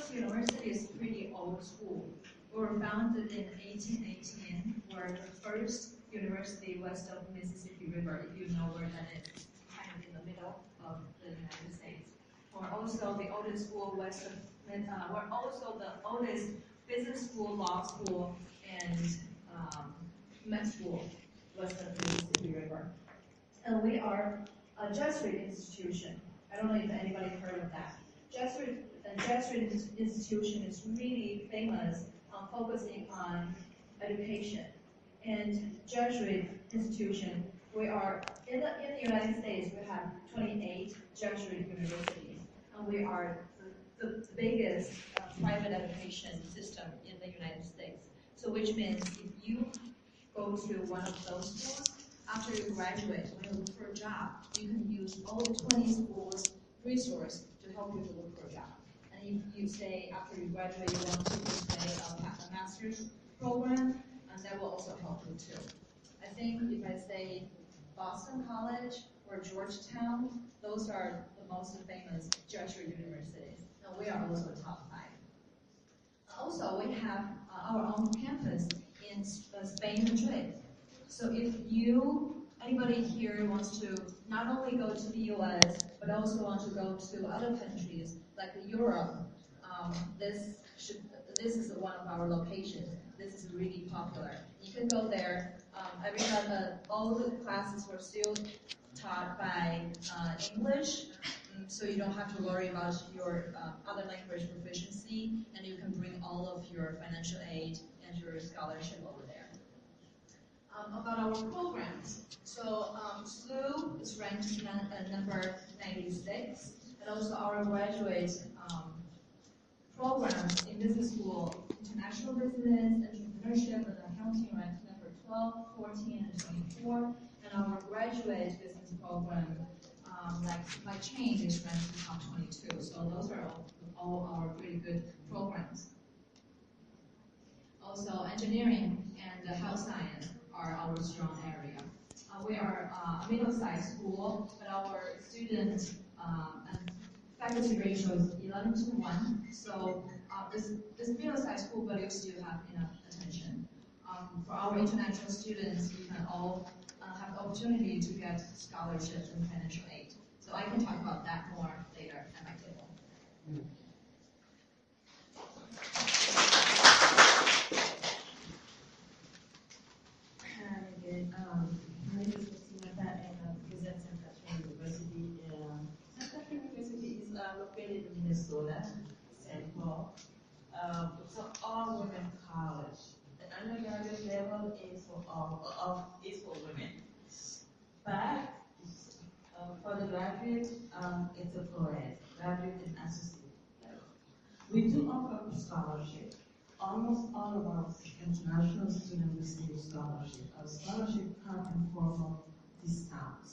Williams University is a pretty old school. We were founded in 1818. We're the first university west of Mississippi River, if you know where that is, kind of in the middle of the United States. We're also the oldest school west of, we're also the oldest business school, law school, and med school west of the Mississippi River. And we are a Jesuit institution. I don't know if anybody heard of that. Jesuit institution is really famous on focusing on education. And Jesuit institution, we are, in the United States, we have 28 Jesuit universities. And we are the biggest private education system in the United States. So which means if you go to one of those schools, after you graduate, when you look for a job, you can use all the 20 schools' resources to help you to look for a job. And if you say after you graduate you want to pursue a master's program, and that will also help you too. I think if I say Boston College or Georgetown, those are the most famous Jesuit universities, and we are also top 5. Also, we have our own campus in Spain, Madrid. So if anybody here wants to not only go to the US, but also want to go to other countries like Europe, this is one of our locations. This is really popular. You can go there. All the classes were still taught by English, so you don't have to worry about your other language proficiency, and you can bring all of your financial aid and your scholarship over there. About our programs, so SLU is ranked number 96, and also our graduate programs in business school, international business, entrepreneurship, and accounting ranked number 12, 14, and 24, and our graduate business program, like supply chain, is ranked top 22. So those are all our pretty good programs. Also, engineering and health science are our strong area. We are a middle-sized school, but our student and faculty ratio is 11:1. So this middle-sized school, but you still have enough attention. For our international students, you can all have the opportunity to get scholarships and financial aid. So I can talk about that more later at my table. My name is Christina and I present St. Catherine University. St. Catherine University is located in Minnesota, St. Paul. It's an all-women college. The undergraduate level is for women. But for the graduate, it's a co-ed, graduate and associate level. We do offer scholarship. Almost all of our international students receive scholarship. Our scholarship comes in form of discounts.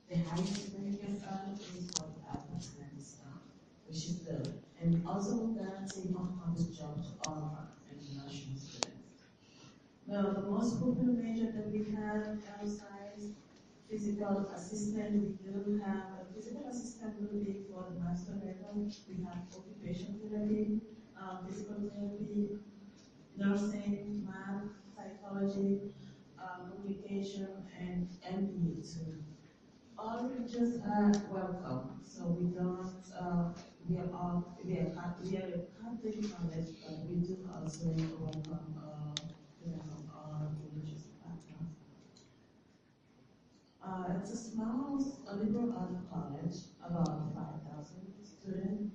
The highest we can earn is 45% discount, which is good. And we also guarantee on-campus job to all of our international students. Now, the most popular major that we have science, physical assistant. We do have a physical assistant will be for the master level. We have occupation therapy, physical therapy, nursing, math, psychology, communication, and MBA too. All majors are welcome. So we don't, we are a Catholic college, but we do also welcome all religious backgrounds. It's a small, liberal arts college, about 5,000 students.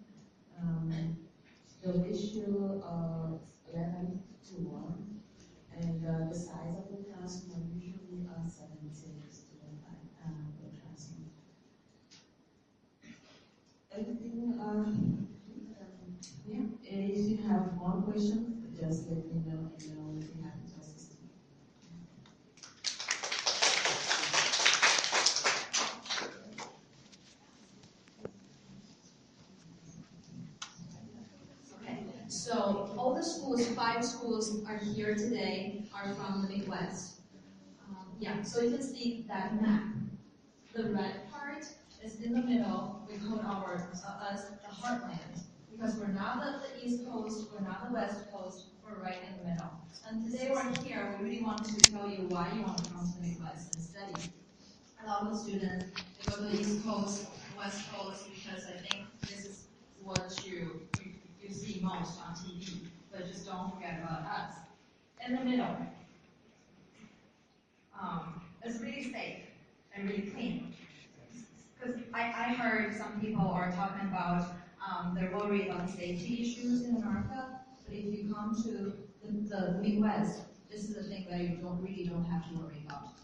The ratio of 11 to 1, and the size of the classroom usually are 17 students per classroom. Everything, if you have more questions, just let me know, and we'll be happy to assist you. So all the schools, 5 schools are here today, are from the Midwest. So you can see that map. The red part is in the middle. We call us the heartland. because we're not the East Coast, we're not the West Coast, we're right in the middle. And today we're here, we really wanted to tell you why you want to come to the Midwest and study. A lot of students, they go to the East Coast, West Coast, because I think this is what you see most on TV. But just don't forget about us. In the middle, it's really safe and really clean. Because I heard some people are talking about they're worried about safety issues in America, but if you come to the Midwest, this is the thing that you really don't have to worry about.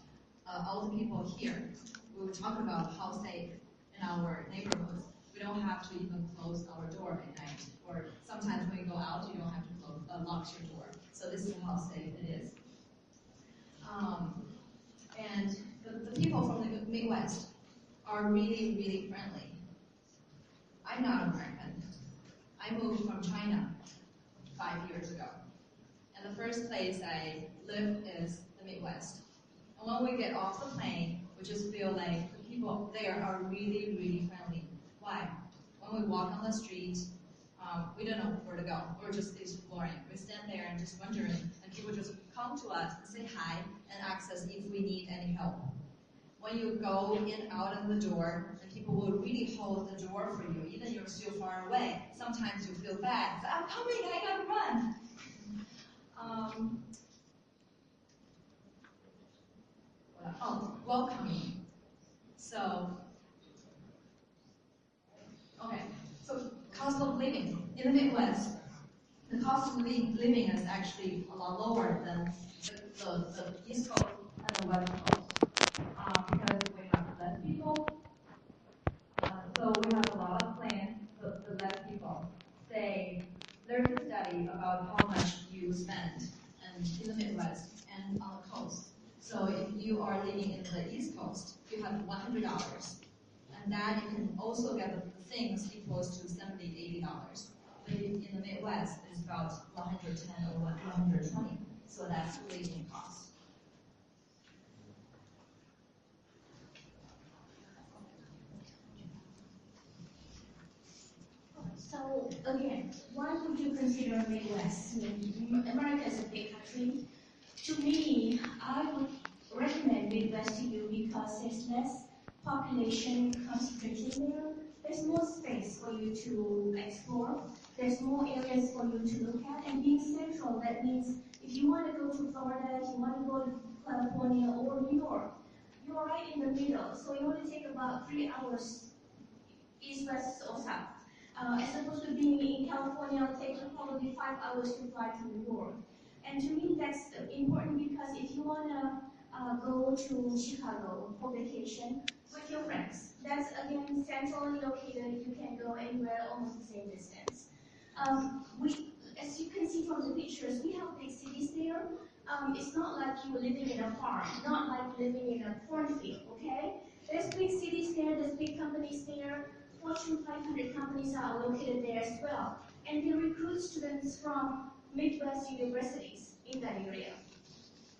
All the people here, we were talking about how safe in our neighborhoods. We don't have to even close our door at night, or sometimes when you go out, you don't have to lock your door. So this is how safe it is. And the people from the Midwest are really, really friendly. I'm not American. I moved from China 5 years ago. And the first place I lived is the Midwest. And when we get off the plane, we just feel like the people there are really, really friendly. Why? When we walk on the street, we don't know where to go. We're just exploring. We stand there and just wondering, and people just come to us and say hi and ask us if we need any help. When you go in and out of the door, and people will really hold the door for you, even you're still far away. Sometimes you feel bad. So, I'm coming, I gotta run. Welcoming. So, okay. So, cost of living in the Midwest. The cost of living is actually a lot lower than the East Coast and the West Coast. Because we have less people, so we have a lot of land, the less people. There's a study about how much you spend in the Midwest and on the coast. So if you are living in the East Coast, you have $100. And that you can also get the things equals to $70, $80. But in the Midwest, it's about 110 or 120. So that's living cost. So again, why would you consider Midwest? I mean, America is a big country. To me, I would recommend Midwest to you because there's less population concentration there. There's more space for you to explore. There's more areas for you to look at. And being central, that means if you want to go to Florida, if you want to go to California or New York, you're right in the middle. So it only take about 3 hours east, west, or south. As opposed to being in California, it'll take you probably 5 hours to fly to New York. And to me, that's important because if you want to go to Chicago for vacation with your friends, that's again centrally located. You can go anywhere almost the same distance. As you can see from the pictures, we have big cities there. It's not like you're living in a farm, not like living in a cornfield, okay? There's big cities there, there's big companies there. Fortune 500 companies are located there as well. And they recruit students from Midwest universities in that area.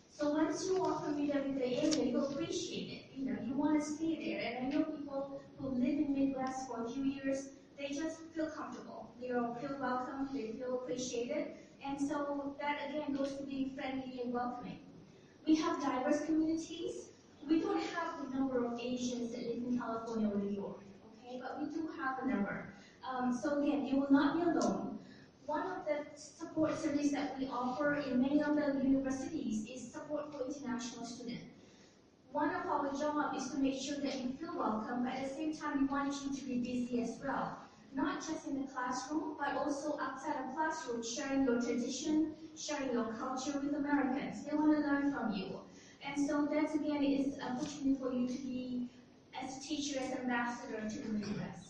So once you are familiar with the area, you appreciate it. You want to stay there. And I know people who live in Midwest for a few years, they just feel comfortable. They feel welcome, they feel appreciated. And so that again goes to being friendly and welcoming. We have diverse communities. We don't have the number of Asians that live in California or New York. But we do have a number. So again, you will not be alone. One of the support services that we offer in many of the universities is support for international students. One of our jobs is to make sure that you feel welcome, but at the same time, we want you to be busy as well. Not just in the classroom, but also outside of classroom, sharing your tradition, sharing your culture with Americans. They want to learn from you. And so that again is an opportunity for you to be as a teacher, as ambassador to the Midwest.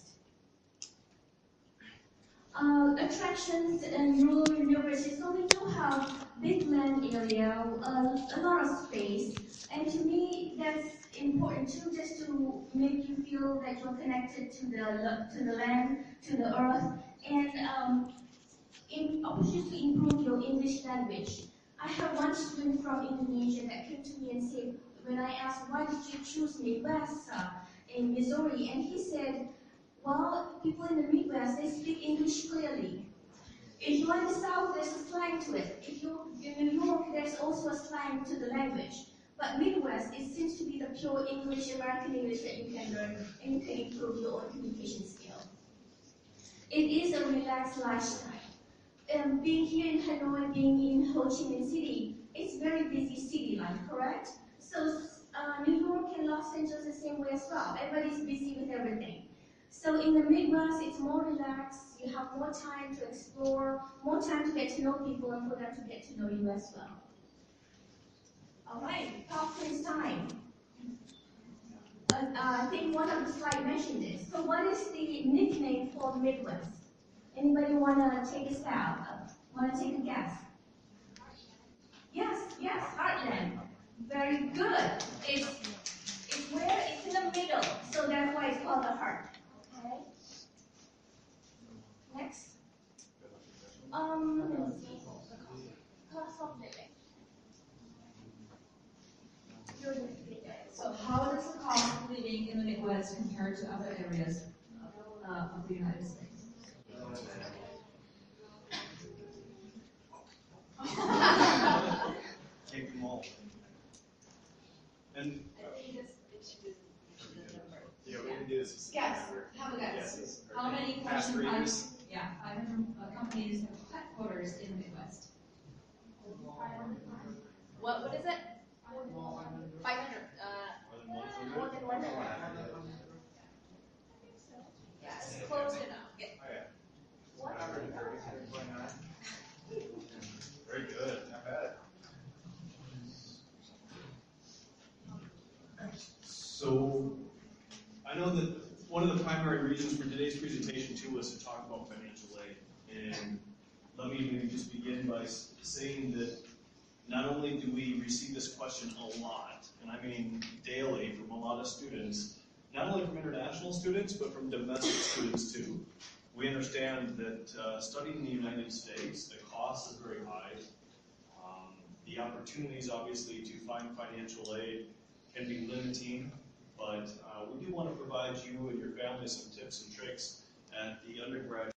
Attractions in rural universities, so we do have big land area, a lot of space, and to me that's important too, just to make you feel that you're connected to the land, to the earth, and opportunities to improve your English language. I have one student from Indonesia that came to me and said, when I asked, why did you choose Midwest in Missouri? And he said, well, people in the Midwest, they speak English clearly. If you are in the South, there's a slang to it. If you're in New York, there's also a slang to the language. But Midwest, it seems to be the pure English, American English that you can learn and you can improve your own communication skill. It is a relaxed lifestyle. Being here in Hanoi, being in Ho Chi Minh City, it's very busy city life, correct? So New York and Los Angeles the same way as well. Everybody's busy with everything. So in the Midwest, it's more relaxed. You have more time to explore, more time to get to know people, and for them to get to know you as well. All right, pop quiz time. I think one of the slides mentioned this. So what is the nickname for Midwest? Anybody want to take a stab? Want to take a guess? Yes, Heartland. Very good. It's where? It's in the middle. So that's why it's called the heart. Okay. Next. Let's see. Cost of living. So how does the cost of living in the Midwest compare to other areas of the United States? Take them all. And yeah, we can do this. Guess. Have a guess. Yes. How many Past Fortune 500? readers. Yeah, 500 companies have headquarters in the Midwest. What is it? 500. More than 100. Yes, close enough. Yeah. Oh, yeah. Very good. Not bad. So, I know that one of the primary reasons for today's presentation too was to talk about financial aid. And let me maybe just begin by saying that not only do we receive this question a lot, and I mean daily from a lot of students, not only from international students, but from domestic students too. We understand that studying in the United States, the cost is very high. The opportunities, obviously, to find financial aid can be limiting, but we do want to provide you and your family some tips and tricks at the undergrad